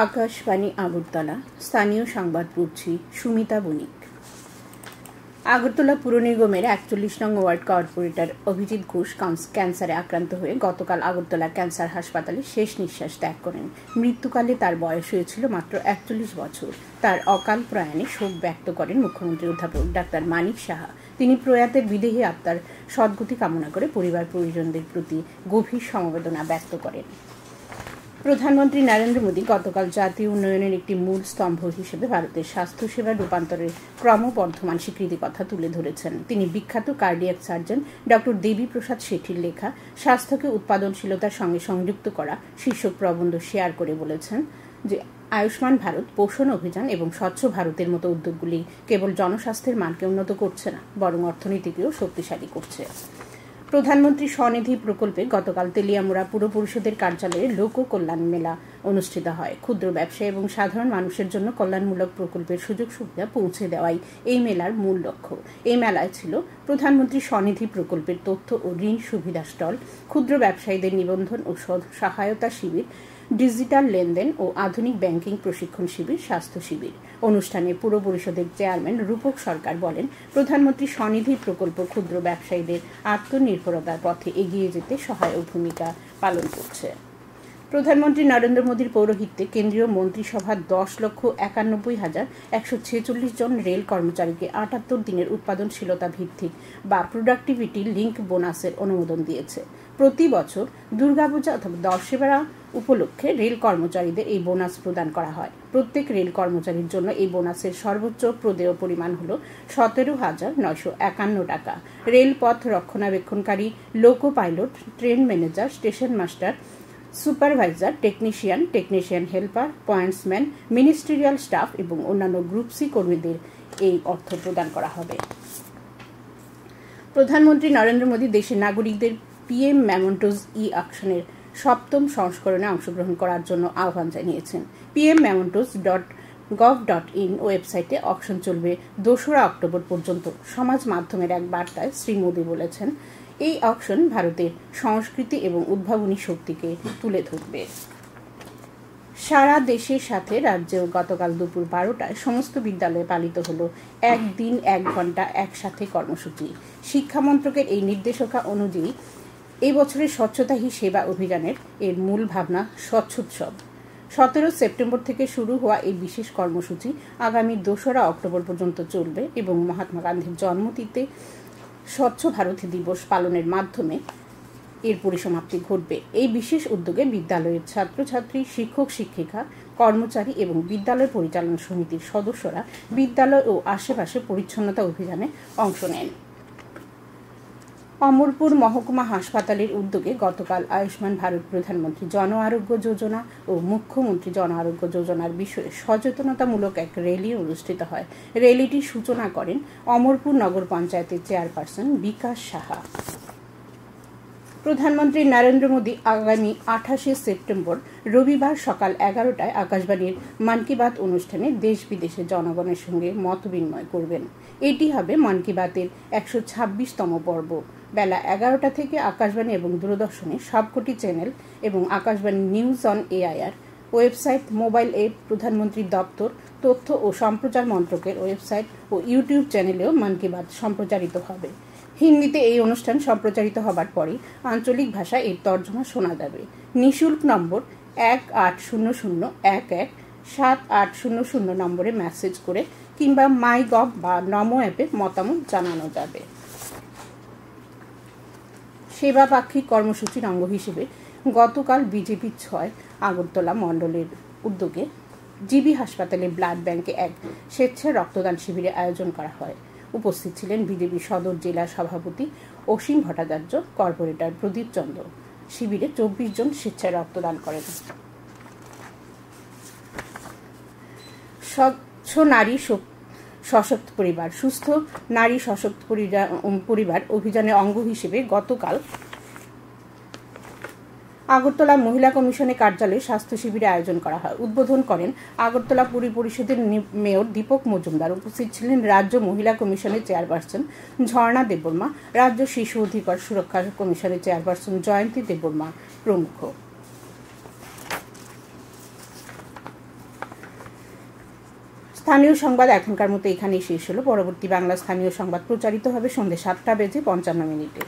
আকাশবাণী আগরতলা। স্থানীয় সংবাদ পড়ছি সুমিতা বণিক। আগরতলা পুর নিগমের ৪১ নং ওয়ার্ড কর্পোরেটর অভিজিৎ ঘোষ ক্যান্সারে আক্রান্ত হয়ে গতকাল আগরতলা ক্যান্সার হাসপাতালে শেষ নিঃশ্বাস ত্যাগ করেন। মৃত্যুকালে তার বয়স হয়েছিল মাত্র ৪১ বছর। তার অকাল প্রয়াণে শোক ব্যক্ত করেন মুখ্যমন্ত্রী অধ্যাপক ডাক্তার মানিক সাহা। তিনি প্রয়াতের বিদেহী আত্মার সদ্গতি কামনা করে পরিবার পরিজনদের প্রতি গভীর সমবেদনা ব্যক্ত করেন। প্রধানমন্ত্রী নরেন্দ্র মোদী গতকাল জাতীয় উন্নয়নের একটি মূল স্তম্ভ হিসেবে ভারতের স্বাস্থ্যসেবার রূপান্তরের ক্রমবর্ধমান স্বীকৃতির কথা তুলে ধরেছেন। তিনি বিখ্যাত কার্ডিয়াক সার্জন ডক্টর দেবী প্রসাদ শেঠির লেখা স্বাস্থ্যকে উৎপাদনশীলতার সঙ্গে সংযুক্ত করা শীর্ষক প্রবন্ধ শেয়ার করে বলেছেন যে আয়ুষ্মান ভারত, পোষণ অভিযান এবং স্বচ্ছ ভারতের মতো উদ্যোগগুলি কেবল জনস্বাস্থ্যের মানকে উন্নত করছে না, বরং অর্থনীতিকেও শক্তিশালী করছে। প্রধানমন্ত্রী স্বনিধি প্রকল্পে গতকাল তেলিয়ামুড়া পুর পরিষদের কার্যালয়ে লোক কল্যাণ মেলা অনুষ্ঠিত হয়। ক্ষুদ্র ব্যবসায়ী এবং সাধারণ মানুষের জন্য কল্যাণমূলক প্রকল্পের সুযোগ সুবিধা পৌঁছে দেওয়াই এই মেলার মূল লক্ষ্য। এই মেলায় ছিল প্রধানমন্ত্রী স্বনিধি প্রকল্পের তথ্য ও ঋণ সুবিধা স্টল, ক্ষুদ্র ব্যবসায়ীদের নিবন্ধন ও সহায়তা শিবির, ডিজিটাল লেনদেন ও আধুনিক ব্যাংকিং প্রশিক্ষণ শিবির, স্বাস্থ্য শিবির। অনুষ্ঠানে পুর পরিষদের চেয়ারম্যান রূপক সরকার বলেন, প্রধানমন্ত্রী স্বনিধি প্রকল্প ক্ষুদ্র ব্যবসায়ীদের আত্মনির্ভরতার পথে এগিয়ে যেতে সহায়ক ভূমিকা পালন করছে। প্রধানমন্ত্রী নরেন্দ্র মোদীর পৌরোহিত্যে কেন্দ্রীয় মন্ত্রিসভা ১০,৯১,১৪৬ জন রেল কর্মচারীকে ৭৮ দিনের উৎপাদনশীলতা ভিত্তিক বা প্রোডাক্টিভিটি লিঙ্ক বোনাসের অনুমোদন দিয়েছে। প্রতি বছর দুর্গাপূজা অথবা দশেরা উপলক্ষে রেল কর্মচারীদের এই বোনাস প্রদান করা হয়। প্রত্যেক রেল কর্মচারীর জন্য এই বোনাসের সর্বোচ্চ প্রদেয় পরিমাণ হল ১৭,৯৫১ টাকা। রেলপথ রক্ষণাবেক্ষণকারী, loco pilot, train manager, station master, supervisor, technician helper, pointsman, ministerial staff এবং অন্যান্য গ্রুপ সি কর্মীদের এই অর্থ প্রদান করা হবে। প্রধানমন্ত্রী নরেন্দ্র মোদী দেশের নাগরিকদের PM মেমেন্টোস অকশনের ৭ম সংস্করণে অংশগ্রহণ করার জন্য আহ্বান জানিয়েছেন। pmmementos.gov.in ওয়েবসাইটে অকশন চলবে ২রা অক্টোবর পর্যন্ত। সমাজ মাধ্যমের এক বার্তায় শ্রী মোদী বলেছেন, এই অকশন ভারতের সংস্কৃতি এবং উদ্ভাবনী শক্তিকে তুলে ধরবে। সারা দেশের সাথে রাজ্যেও গতকাল দুপুর ১২টায় সমস্ত বিদ্যালয়ে পালিত হল একদিন এক ঘন্টা একসাথে কর্মসূচি। শিক্ষা মন্ত্রকের এই নির্দেশিকা অনুযায়ী এই বছরের স্বচ্ছতা হি সেবা অভিযানের এর মূল ভাবনা স্বচ্ছোৎসব। ১৭ সেপ্টেম্বর থেকে শুরু হওয়া এই বিশেষ কর্মসূচি আগামী ২রা অক্টোবর পর্যন্ত চলবে এবং মহাত্মা গান্ধীর জন্মতিথিতে স্বচ্ছ ভারত দিবস পালনের মাধ্যমে এর পরিসমাপ্তি ঘটবে। এই বিশেষ উদ্যোগে বিদ্যালয়ের ছাত্রছাত্রী, শিক্ষক শিক্ষিকা, কর্মচারী এবং বিদ্যালয় পরিচালনা সমিতির সদস্যরা বিদ্যালয় ও আশেপাশে পরিচ্ছন্নতা অভিযানে অংশ নেন। অমরপুর মহকুমা হাসপাতালের উদ্যোগে গতকাল আয়ুষ্মান ভারত, প্রধানমন্ত্রী জন আরোগ্য যোজনা ও মুখ্যমন্ত্রী জন আরোগ্য যোজনার বিষয়ে সচেতনতামূলক এক র্যালি অনুষ্ঠিত হয়। র্যালিটির সূচনা করেন অমরপুর নগর পঞ্চায়েতের চেয়ারপারসন বিকাশ সাহা। প্রধানমন্ত্রী নরেন্দ্র মোদী আগামী ২৮ সেপ্টেম্বর রবিবার সকাল ১১টায় আকাশবাণীর মন কি বাত অনুষ্ঠানে দেশ বিদেশের জনগণের সঙ্গে মত বিনিময় করবেন। এটি হবে মন কি বাতের ১২৬তম পর্ব। বেলা ১১টা থেকে আকাশবাণী এবং দূরদর্শনের সবকটি চ্যানেল এবং Akashvani news on AIR website, mobile app, প্রধানমন্ত্রীর দপ্তর, তথ্য ও সম্প্রচার মন্ত্রকের ওয়েবসাইট ও ইউটিউব চ্যানেলেও মন কি বাত সম্প্রচারিত হবে। হিন্দিতে এই অনুষ্ঠান সম্প্রচারিত হবার পরই আঞ্চলিক ভাষায় এর তর্জমা শোনা যাবে। নিঃশুল্ক নম্বর ১৮০০১১৭৮০০ নম্বরে মেসেজ করে কিংবা মাইগভ বা নমো অ্যাপে মতামত জানানো যাবে। সেবা পাক্ষিক কর্মসূচির অঙ্গ হিসেবে গতকাল বিজেপি ৬ আগরতলা মণ্ডলের উদ্যোগে জিবি হাসপাতালে ব্লাড ব্যাংকে এক স্বেচ্ছা রক্তদান শিবিরের আয়োজন করা হয়। উপস্থিত ছিলেন বিজেপি সদর জেলা সভাপতি অসীম ভট্টাচার্য, কর্পোরেটর প্রদীপ চন্দ্র। শিবিরে ২৪ জন স্বেচ্ছায় রক্তদান করেন। স্বচ্ছ নারী সশক্ত পরিবার, সুস্থ নারী সশক্ত পরিবার অভিযানের অঙ্গ হিসেবে গতকাল আগরতলা মহিলা কমিশনের কার্যালয়ে স্বাস্থ্য শিবিরের আয়োজন করা হয়। উদ্বোধন করেন আগরতলা পুর পরিষদের মেয়র দীপক মজুমদার। উপস্থিত ছিলেন রাজ্য মহিলা কমিশনের চেয়ারপারসন ঝর্ণা দেববর্মা, রাজ্য শিশু অধিকার সুরক্ষা কমিশনের চেয়ারপারসন জয়ন্তী দেববর্মা প্রমুখ। স্থানীয় সংবাদ এখনকার মতো এখানেই শেষ হলো। পরবর্তী বাংলা স্থানীয় সংবাদ প্রচারিত হবে সন্ধ্যে 7:55 মিনিটে।